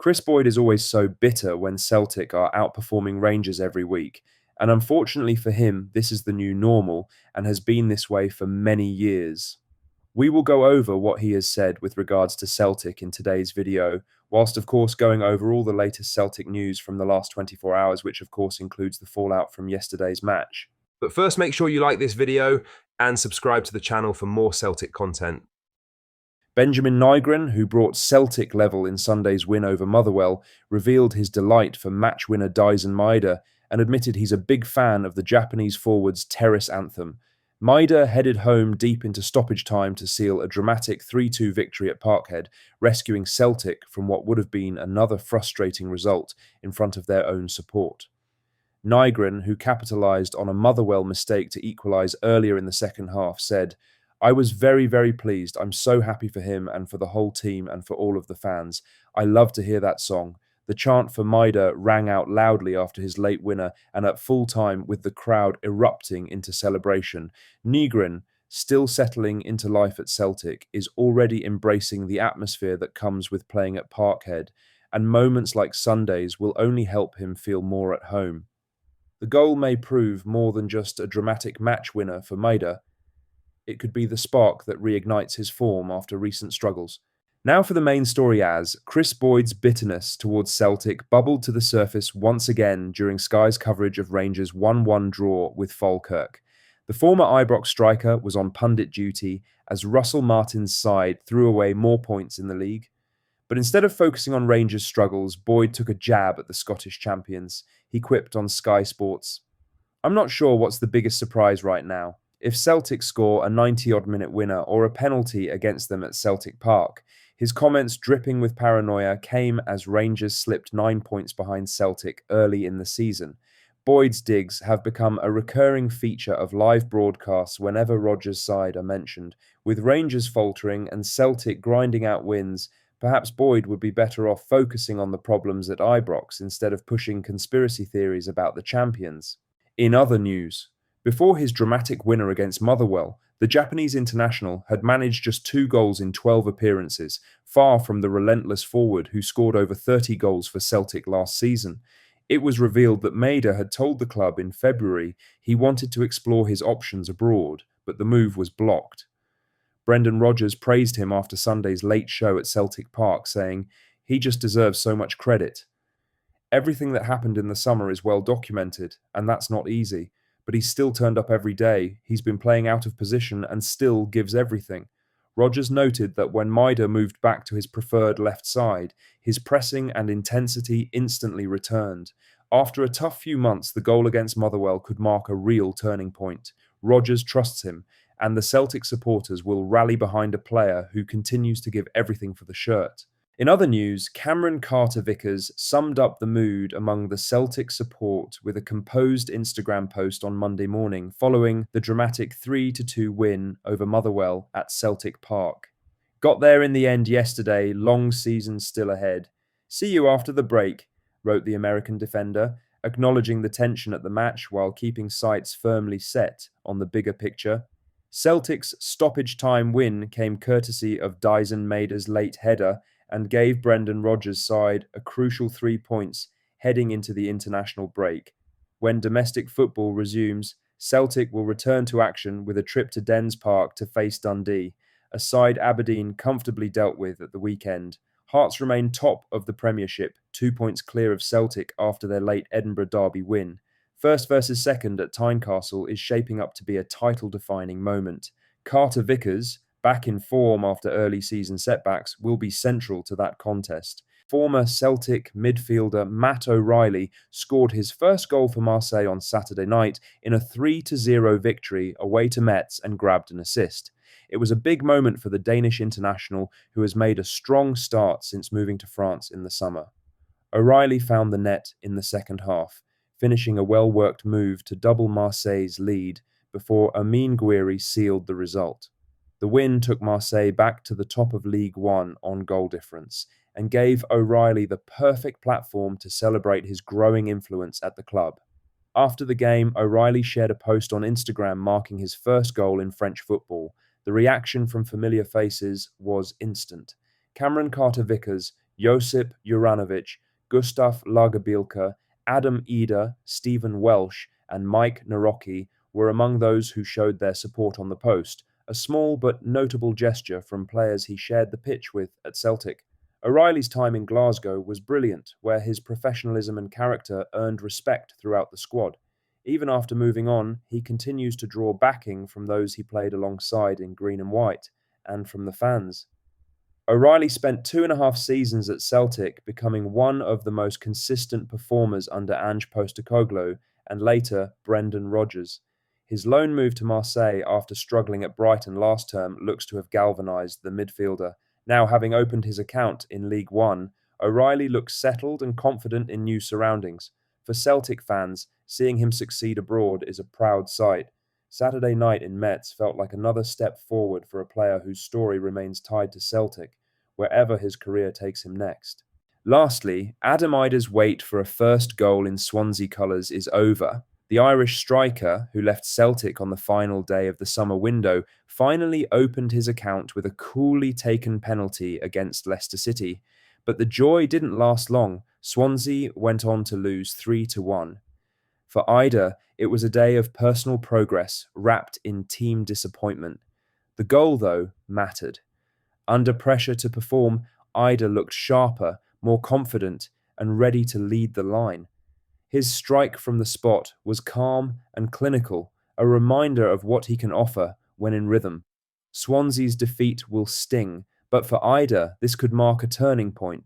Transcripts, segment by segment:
Chris Boyd is always so bitter when Celtic are outperforming Rangers every week, and unfortunately for him, this is the new normal and has been this way for many years. We will go over what he has said with regards to Celtic in today's video, whilst of course going over all the latest Celtic news from the last 24 hours, which of course includes the fallout from yesterday's match. But first, make sure you like this video and subscribe to the channel for more Celtic content. Benjamin Nygren, who brought Celtic level in Sunday's win over Motherwell, revealed his delight for match winner Daizen Maida and admitted he's a big fan of the Japanese forward's terrace anthem. Maida headed home deep into stoppage time to seal a dramatic 3-2 victory at Parkhead, rescuing Celtic from what would have been another frustrating result in front of their own support. Nygren, who capitalised on a Motherwell mistake to equalise earlier in the second half, said, "I was very, very pleased. I'm so happy for him and for the whole team and for all of the fans. I love to hear that song. The chant for Maida rang out loudly after his late winner and at full time with the crowd erupting into celebration. Nygren, still settling into life at Celtic, is already embracing the atmosphere that comes with playing at Parkhead, and moments like Sundays will only help him feel more at home. The goal may prove more than just a dramatic match winner for Maida. It could be the spark that reignites his form after recent struggles." Now for the main story, as Chris Boyd's bitterness towards Celtic bubbled to the surface once again during Sky's coverage of Rangers' 1-1 draw with Falkirk. The former Ibrox striker was on pundit duty as Russell Martin's side threw away more points in the league. But instead of focusing on Rangers' struggles, Boyd took a jab at the Scottish champions. He quipped on Sky Sports, "I'm not sure what's the biggest surprise right now. If Celtic score a 90-odd minute winner or a penalty against them at Celtic Park." His comments dripping with paranoia came as Rangers slipped 9 points behind Celtic early in the season. Boyd's digs have become a recurring feature of live broadcasts whenever Rodgers' side are mentioned. With Rangers faltering and Celtic grinding out wins, perhaps Boyd would be better off focusing on the problems at Ibrox instead of pushing conspiracy theories about the champions. In other news, before his dramatic winner against Motherwell, the Japanese international had managed just 2 goals in 12 appearances, far from the relentless forward who scored over 30 goals for Celtic last season. It was revealed that Maida had told the club in February he wanted to explore his options abroad, but the move was blocked. Brendan Rodgers praised him after Sunday's late show at Celtic Park, saying, "He just deserves so much credit. Everything that happened in the summer is well documented, and that's not easy. But he's still turned up every day. He's been playing out of position and still gives everything." Rodgers noted that when Maida moved back to his preferred left side, his pressing and intensity instantly returned. After a tough few months, the goal against Motherwell could mark a real turning point. Rodgers trusts him, and the Celtic supporters will rally behind a player who continues to give everything for the shirt. In other news, Cameron Carter-Vickers summed up the mood among the Celtic support with a composed Instagram post on Monday morning following the dramatic 3-2 win over Motherwell at Celtic Park. "Got there in the end yesterday, long season still ahead. See you after the break," wrote the American defender, acknowledging the tension at the match while keeping sights firmly set on the bigger picture. Celtic's stoppage time win came courtesy of Daizen Maida's late header and gave Brendan Rodgers' side a crucial 3 points heading into the international break. When domestic football resumes, Celtic will return to action with a trip to Dens Park to face Dundee, a side Aberdeen comfortably dealt with at the weekend. Hearts remain top of the Premiership, 2 points clear of Celtic after their late Edinburgh derby win. First versus second at Tynecastle is shaping up to be a title-defining moment. Carter-Vickers, back in form after early season setbacks, will be central to that contest. Former Celtic midfielder Matt O'Reilly scored his first goal for Marseille on Saturday night in a 3-0 victory away to Metz and grabbed an assist. It was a big moment for the Danish international, who has made a strong start since moving to France in the summer. O'Reilly found the net in the second half, finishing a well-worked move to double Marseille's lead before Amine Gouiri sealed the result. The win took Marseille back to the top of League One on goal difference and gave O'Reilly the perfect platform to celebrate his growing influence at the club. After the game, O'Reilly shared a post on Instagram marking his first goal in French football. The reaction from familiar faces was instant. Cameron Carter-Vickers, Josip Juranovic, Gustav Lagerbielke, Adam Eder, Stephen Welsh, and Mike Narocki were among those who showed their support on the post, a small but notable gesture from players he shared the pitch with at Celtic. O'Reilly's time in Glasgow was brilliant, where his professionalism and character earned respect throughout the squad. Even after moving on, he continues to draw backing from those he played alongside in green and white, and from the fans. O'Reilly spent 2.5 seasons at Celtic, becoming one of the most consistent performers under Ange Postecoglou and later Brendan Rodgers. His loan move to Marseille after struggling at Brighton last term looks to have galvanised the midfielder. Now, having opened his account in League One, O'Reilly looks settled and confident in new surroundings. For Celtic fans, seeing him succeed abroad is a proud sight. Saturday night in Metz felt like another step forward for a player whose story remains tied to Celtic, wherever his career takes him next. Lastly, Adam Ida's wait for a first goal in Swansea colours is over. The Irish striker, who left Celtic on the final day of the summer window, finally opened his account with a coolly taken penalty against Leicester City. But the joy didn't last long. Swansea went on to lose 3-1. For Ida, it was a day of personal progress wrapped in team disappointment. The goal, though, mattered. Under pressure to perform, Ida looked sharper, more confident, and ready to lead the line. His strike from the spot was calm and clinical, a reminder of what he can offer when in rhythm. Swansea's defeat will sting, but for Ida, this could mark a turning point.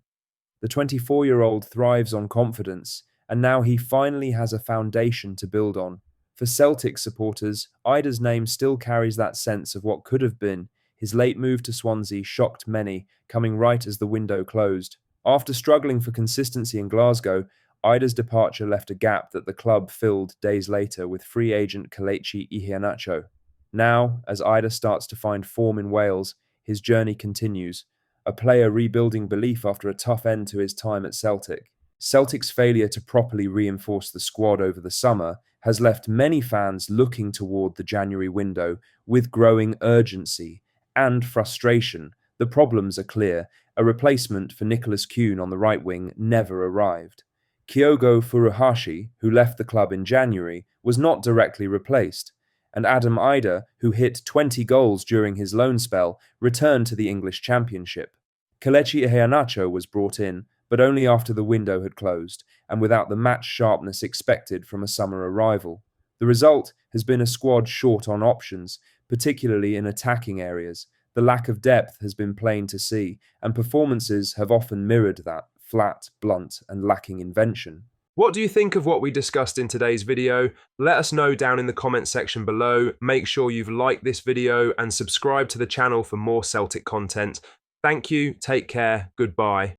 The 24-year-old thrives on confidence, and now he finally has a foundation to build on. For Celtic supporters, Ida's name still carries that sense of what could have been. His late move to Swansea shocked many, coming right as the window closed. After struggling for consistency in Glasgow, Ida's departure left a gap that the club filled days later with free agent Kelechi Iheanacho. Now, as Ida starts to find form in Wales, his journey continues, a player rebuilding belief after a tough end to his time at Celtic. Celtic's failure to properly reinforce the squad over the summer has left many fans looking toward the January window with growing urgency and frustration. The problems are clear. A replacement for Nicholas Kuhn on the right wing never arrived. Kyogo Furuhashi, who left the club in January, was not directly replaced, and Adam Ida, who hit 20 goals during his loan spell, returned to the English Championship. Kelechi Iheanacho was brought in, but only after the window had closed, and without the match sharpness expected from a summer arrival. The result has been a squad short on options, particularly in attacking areas. The lack of depth has been plain to see, and performances have often mirrored that, flat, blunt, and lacking invention. What do you think of what we discussed in today's video? Let us know down in the comments section below. Make sure you've liked this video and subscribe to the channel for more Celtic content. Thank you, take care, goodbye.